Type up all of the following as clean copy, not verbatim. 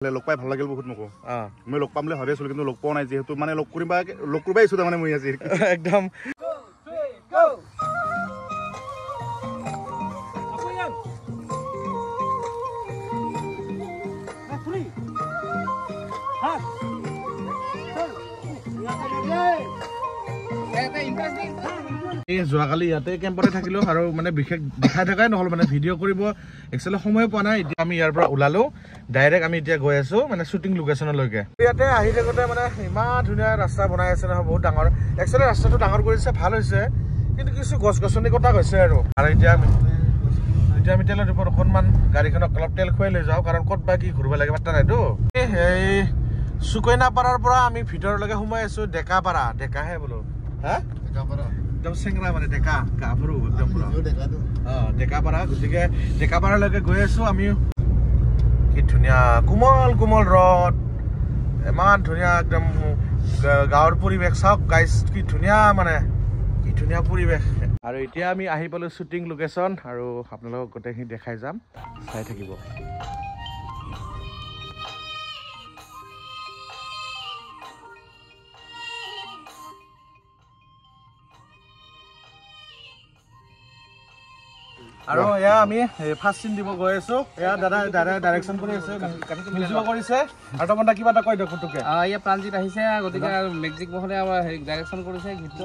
লগ পাই ভাল লাগিল বহুত মোকো মই লগ পাম বুলি ভাবি আছিলো কিন্তু লগ পোৱা নাই যেহেতু মানে লগ কৰিবা ইছো তাৰমানে মই আজি একদম যোৱাকালি ইয়াতে কেম্পতে থাকিলো আৰু মানে বিশেষ দেখাই থকাই নহল মানে ভিডিঅ' কৰিব একচুৱেলি সময় পোৱা নাই এতিয়া আমি ইয়াৰ পৰা ওলালো ডাইৰেক্ট আমি এতিয়া গৈ আছো মানে শ্বুটিং লোকেশ্যনলৈকে ইয়াতে আহি থাকোতে মানে ইমান ধুনীয়া ৰাস্তা বনাই আছে নহয় বহুত ডাঙৰ একচুৱেলি ৰাস্তাটো ডাঙৰ কৰিছে ভাল হৈছে কিন্তু কিছু গছ গছনি কটা গৈছে আৰু এতিয়া আমি তেলৰ ওপৰত অকণমান গাড়ীখনক অলপ তেল খুৱাই লৈ যাওঁ কাৰণ ক'ত বা কি ঘূৰিব লাগে পাত্তা নাইতো এই সুকৈনাপাৰাৰ পৰা আমি ভিতৰলৈকে সোমাই আছো ডেকাপাৰা ডেকাহে বোলো হা ডেকাপাৰা একদম চেংৰা মানে ডেকা গাভৰু একদম পুৰা ডেকাপাৰা গতিকে ডেকাপাৰালৈকে গৈ আছো আমি কি ধুনীয়া কোমল কোমল ৰদ ইমান ধুনীয়া একদম গাঁৱৰ পৰিৱেশ চাওক গাইজ কি ধুনীয়া মানে কি ধুনীয়া পৰিৱেশ আৰু এতিয়া আমি আহি পালো শ্বুটিং লোকেশ্যন আৰু আপোনালোকক গোটেইখিনি দেখাই যাম চাই থাকিব আৰু এয়া আমি ফাৰ্ষ্ট চিন দিব গৈ আছো এয়া দাদা ডাইৰেকশ্যন কৰি আছে মিউজিক কৰিছে আৰু তমন্তা কিবা এটা কৈ দিয়ক পুতুকে এয়া প্ৰাণজিত আহিছে গতিকে মেজিক মহলে আমাৰ ডাইৰেকশ্যন কৰিছে গীতটো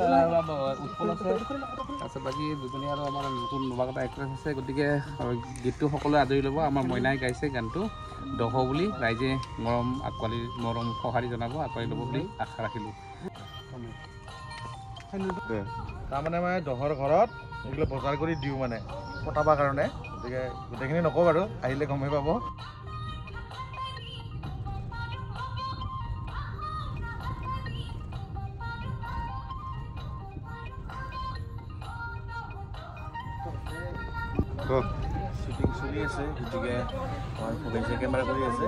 উৎপল আছে তাৰপিছত বাকী দুজনী আৰু আমাৰ নতুন নৱাগত এক্ট্ৰেছ আছে গতিকে গীতটো সকলোৱে আদৰি ল'ব আমাৰ মইনাই গাইছে গানটো দহ বুলি ৰাইজে মৰম সঁহাৰি জনাব আঁকোৱালি ল'ব বুলি আশা ৰাখিলোঁ তাৰমানে মই দহৰ ঘৰত এইগুলো বজাৰ কৰি দিওঁ মানে পঠাবৰ কাৰণে গতিকে গোটেইখিনি নকওঁ বাৰু আহিলে গমেই পাব শ্বুটিং চলি আছে গতিকে মই কেমেৰা কৰি আছে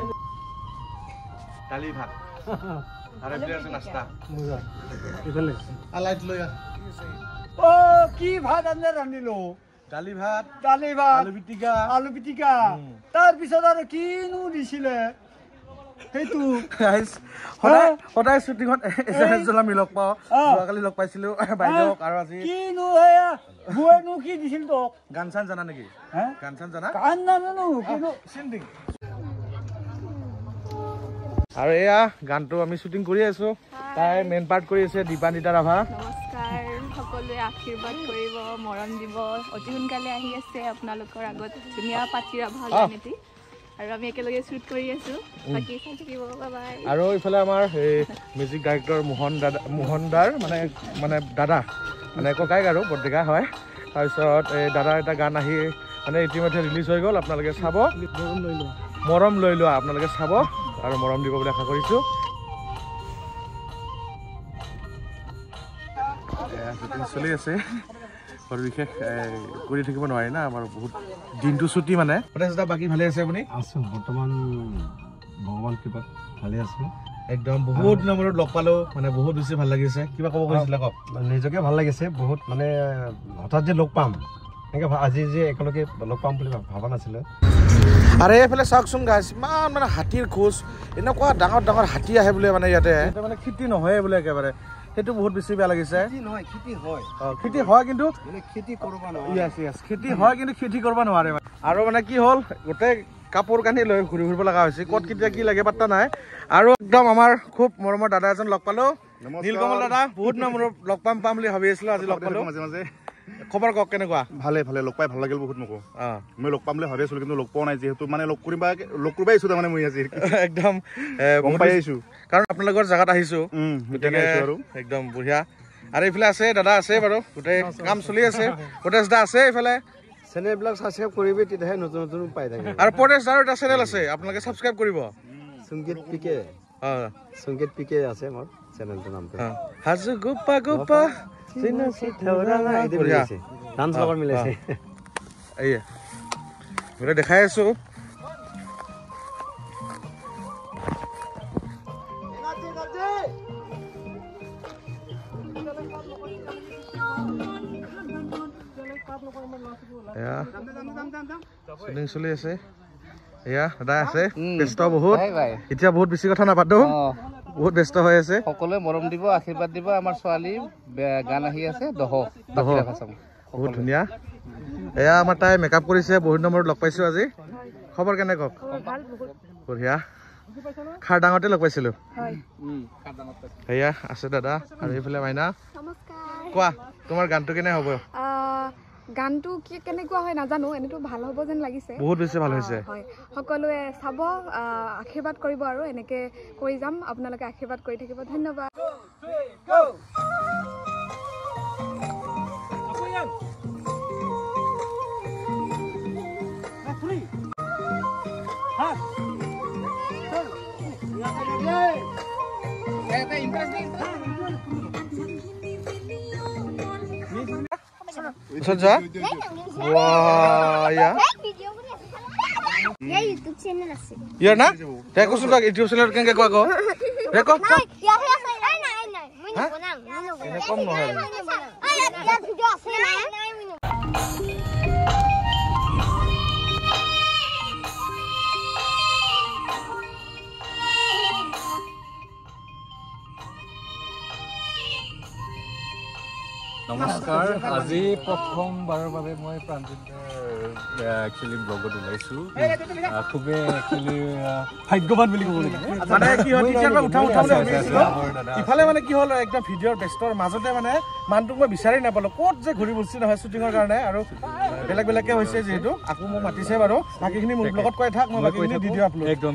দালি ভাত আৰু এইফালে আছে নাস্তা এইফালে লাইট লৈ কি ভাত আঞ্জা ৰান্ধিলো দালি ভাত আলু পিটিকা তাৰপিছত আৰু কিনো দিছিলে সেইটো সদায় শ্বুটিঙত আমি লগ পাওঁ যোৱাকালি লগ পাইছিলো বাইদেউক আৰু আজি কিনো এয়া বুৱেনো কি দিছিল তোক গান চান জানা নেকি গান চান জানা গান নাজানো কিন্তু আৰু এয়া গানটো আমি শ্বুটিং কৰি আছো তাই মেইন পাৰ্ট কৰি আছে দীপানিতা ৰাভা নমস্কাৰ সকলোৱে আশীৰ্বাদ কৰিব মৰম দিব অতি সোনকালে আহি আছে আপোনালোকৰ আগত ধুনীয়া পাতি ৰাভা গান এটি আৰু আমি একেলগে শ্বুট কৰি আছো বাকী চাই থাকিব বাই আৰু ইফালে আমাৰ মিউজিক ডাইৰেক্টৰ মোহন দাৰ মানে দাদা মানে ককাইক আৰু বৰডেকা হয় তাৰপিছত এই দাদাৰ এটা গান আহি মানে ইতিমধ্যে ৰিলিজ হৈ গ'ল আপোনালোকে চাব মৰম লৈ লোৱা আপোনালোকে চাব আৰু মৰম দিব বুলি আশা কৰিছোঁ চলি আছে বৰ বিশেষ কৰি থাকিব নোৱাৰি না আমাৰ বহুত দিনটো ছুটি মানে বাকী ভালে আছে আপুনি আছো বৰ্তমান ভগৱান কৃপাত ভালে আছো একদম বহুত দিনৰ মূৰত লগ পালো মানে বহুত বেছি ভাল লাগিছে কিবা ক'ব খুজিছিলে কওক নিজকে ভাল লাগিছে বহুত মানে হঠাৎ যে লগ পাম এনেকৈ আজি যে একেলগে লগ পাম বুলি ভবা নাছিলোঁ আৰু এইফালে চাওকচোন গাইছ ইমান মানে হাতীৰ খোজ এনেকুৱা ডাঙৰ ডাঙৰ হাতী আহে বোলে মানে ইয়াতে মানে খেতি নহয় বোলে একেবাৰে সেইটো বহুত বেছি বেয়া লাগিছে খেতি হয় কিন্তু খেতি হয় কিন্তু খেতি কৰিব নোৱাৰে আৰু মানে কি হ'ল গোটেই কাপোৰ কানি লৈ ঘূৰি ফুৰিব লগা হৈছে ক'ত কেতিয়া কি লাগে পাত্তা নাই আৰু একদম আমাৰ খুব মৰমৰ দাদা এজন লগ পালো নীলকমল দাদা বহুত দিনৰ মূৰত লগ পাম বুলি ভাবি আছিলো আজি লগ পালো মাজে মাজে খবৰ কওক কেনেকুৱা ভালে লগ পাই ভাল লাগিল বহুত মোকো মই লগ পাম বুলি ভাবি আছিলো কিন্তু লগ পোৱা নাই যেহেতু মানে লগ কৰিবা ইছো তাৰমানে মই আজি একদম গম পাই আহিছো কাৰণ আপোনালোকৰ জাগাত আহিছো একদম বঢ়িয়া আৰু এইফালে আছে দাদা আছে বাৰু গোটেই কাম চলি আছে পটেশ দা আছে এইফালে চেনেলবিলাক ছাবস্ক্ৰাইব কৰিবি তেতিয়াহে নতুন নতুন পাই থাকে আৰু পটেশ দাৰ এটা চেনেল আছে আপোনালোকে ছাবস্ক্ৰাইব কৰিব সংগীত পিকে আছে মোৰ চেনেলটোৰ নামটো হাজু গোপা ডান্স লগত মিলাইছে এয়া গোটেই দেখাই আছো শ্বুটিং চলি আছে এয়া দাদা আছে ব্যস্ত বহুত বাই বাই এতিয়া বহুত বেছি কথা নাপাতো বহুত ব্যস্ত হৈ আছে সকলোৱে মৰম দিব আশীৰ্বাদ দিব আমাৰ ছোৱালী গান আহি আছে দহ বহুত ধুনীয়া এয়া আমাৰ তাই মেকআপ কৰিছে বহুত নম্বৰত লগ পাইছো আজি খবৰ কেনে কওক বঢ়িয়া খাৰ ডাঙৰতে লগ পাইছিলো সেয়া আছে দাদা আৰু এইফালে মাইনা কোৱা তোমাৰ গানটো কেনে হ'ব গানটো কেনেকুৱা হয় নাজানো এনেতো ভাল হ'ব যেন লাগিছে বহুত বেছি ভাল হৈছে হয় সকলোৱে চাব আশীৰ্বাদ কৰিব আৰু এনেকে কৈ যাম আপোনালোকে আশীৰ্বাদ কৰি থাকিব ধন্যবাদ যা ইয়াৰ না তাই কৈছো ইউটিউব চেনেল কেনেকে কোৱা কো কম নহয় নমস্কাৰ আজি প্ৰথমবাৰৰ বাবে মই প্ৰাঞ্জিতৰ একচুৱেলি ব্লগত ওলাইছোঁ খুবেই একচুৱেলি ভাগ্যৱান বুলি ক'ব লাগিব মানে কি হ'ল ইফালে মানে কি হ'ল একদম ভিডিঅ'ৰ ব্যস্তৰ মাজতে মানে মানুহটোক মই বিচাৰি নাপালো ক'ত যে ঘূৰি ফুৰিছে নহয় শ্বুটিঙৰ কাৰণে আৰু বেলেগ বেলেগকে হৈছে যিহেতু আকৌ মোক মাতিছে বাৰু বাকীখিনি মোৰ ব্লগত কৈ থাক মই বাকীখিনি দি দিওঁ আপলোড একদম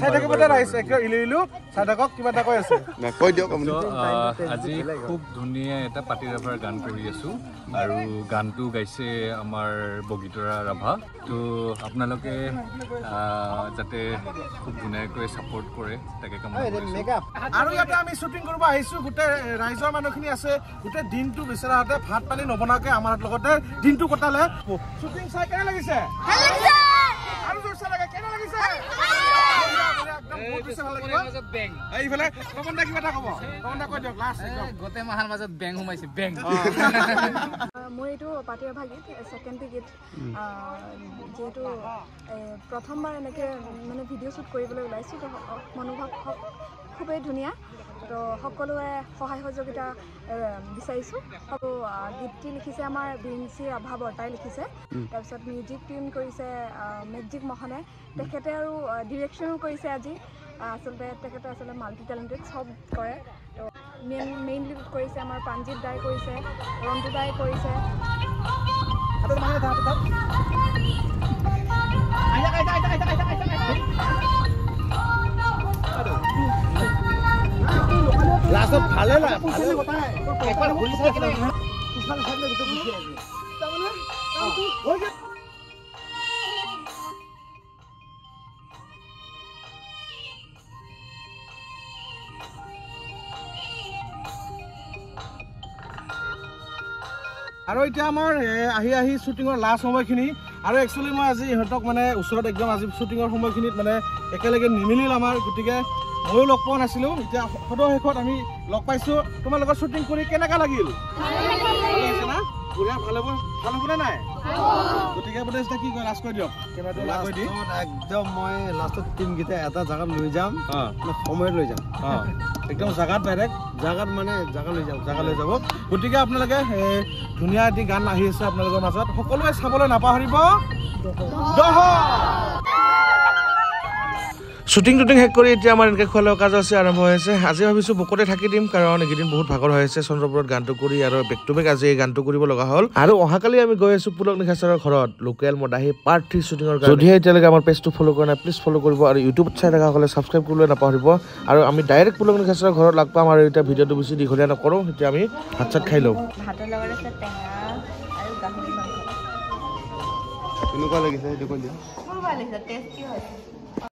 চাই থাকিব তাত আহিছে একদম ইলো চাই থাকক কিবা এটা কৈ আছে কৈ দিয়ক আজি খুব ধুনীয়া এটা পাতি ৰাভাৰ গান কৰি আছোঁ আৰু গানটো গাইছে আমাৰ বগীতৰা ৰাভা তো আপোনালোকে যাতে খুব ধুনীয়াকৈ ছাপোৰ্ট কৰে তাকে কামনা কৰিছোঁ আৰু ইয়াতে আমি শ্বুটিং কৰিব আহিছোঁ গোটেই ৰাইজৰ মানুহখিনি আছে গোটেই দিনটো বিচাৰাহঁতে ভাত পানী নবনোৱাকৈ আমাৰ লগতে দিনটো কটালে শ্বুটিং চাই কেনে লাগিছে আৰু জোৰ চাই লাগে কেনে লাগিছে এইফালে কমন কিবা এটা ক'ব কমন কৈ দিয়ক লাষ্ট গোটেই মাহৰ মাজত বেং সোমাইছে বেং মোৰ এইটো পাতি ৰাভা গীত ছেকেণ্ডটো গীত যিহেতু প্ৰথমবাৰ এনেকৈ মানে ভিডিঅ' শ্বুট কৰিবলৈ ওলাইছোঁ তো মনোভাৱ খুবেই ধুনীয়া তো সকলোৱে সহায় সহযোগিতা বিচাৰিছোঁ সকলো গীতটি লিখিছে আমাৰ বিৰিঞ্চি ৰাভা বৰ্তাই লিখিছে তাৰপিছত মিউজিক টিউন কৰিছে মেজিক মোহনে তেখেতে আৰু ডিৰেকশ্যনো কৰিছে আজি আচলতে তেখেতে আচলতে মাল্টি টেলেণ্টেড চব কৰে তো মেইনলি কৰিছে আমাৰ প্ৰাঞ্জিত দাই কৰিছে ৰন্তু দাই কৰিছে লাষ্টত ভালে আৰু এতিয়া আমাৰ আহি শ্বুটিঙৰ লাষ্ট সময়খিনি আৰু একচুৱেলি মই আজি ইহঁতক মানে ওচৰত একদম আজি শ্বুটিঙৰ সময়খিনিত মানে একেলগে নিমিলিল আমাৰ গতিকে ময়ো লগ পোৱা নাছিলোঁ এতিয়া সদৌ শেষত আমি লগ পাইছোঁ তোমালোকৰ শ্বুটিং কৰি কেনেকুৱা লাগিল না বঢ়িয়া ভাল হ'বনে নাই গতিকে বোলে কি কয় লাষ্ট কৈ দিয়ক একদম মই লাষ্টত টিমকেইটা এটা জেগাত লৈ যাম সময়ত লৈ যাম একদম জেগাত ডাইৰেক্ট জেগাত মানে জেগা লৈ যাম জেগা লৈ যাব গতিকে আপোনালোকে ধুনীয়া এটি গান আহি আছে আপোনালোকৰ মাজত সকলোৱে চাবলৈ নাপাহৰিব শ্বুটিং শেষ কৰি এতিয়া আমাৰ এনেকৈ খোৱা লোৱা কাজ আছে আৰম্ভ হৈ আছে আজি ভাবিছোঁ বুকতে থাকি দিম কাৰণ এইকেইদিন বহুত ভাগৰ হৈ আছে চন্দ্ৰপুৰত গানটো কৰি আৰু বেক টু বেক আজি এই গানটো কৰিব লগা হ'ল আৰু অহাকালি আমি গৈ আছোঁ পুলক নিশাচাৰৰ ঘৰত লোকেল মদাহী পাৰ্ট 3 শ্বুটিঙৰ কাৰণে যদিহে এতিয়ালৈকে আমাৰ পেজটো ফ'ল' কৰা নাই প্লিজ ফ'ল' কৰিব আৰু ইউটিউবত চাই থকাসকলে ছাবস্ক্ৰাইব কৰিবলৈ নাপাহৰিব আৰু আমি ডাইৰেক্ট পুলক নিশাচাৰৰ ঘৰত লগ পাম আৰু এতিয়া ভিডিঅ'টো বেছি দীঘলীয়া নকৰোঁ এতিয়া আমি ভাত চাত খাই লওঁ ভাতৰ লগত আছে টেঙা আৰু গাহৰি মাংস কেনেকুৱা লাগিছে সেইটো কৈ দিয়া ভাল লাগিছে টেষ্টি হৈছে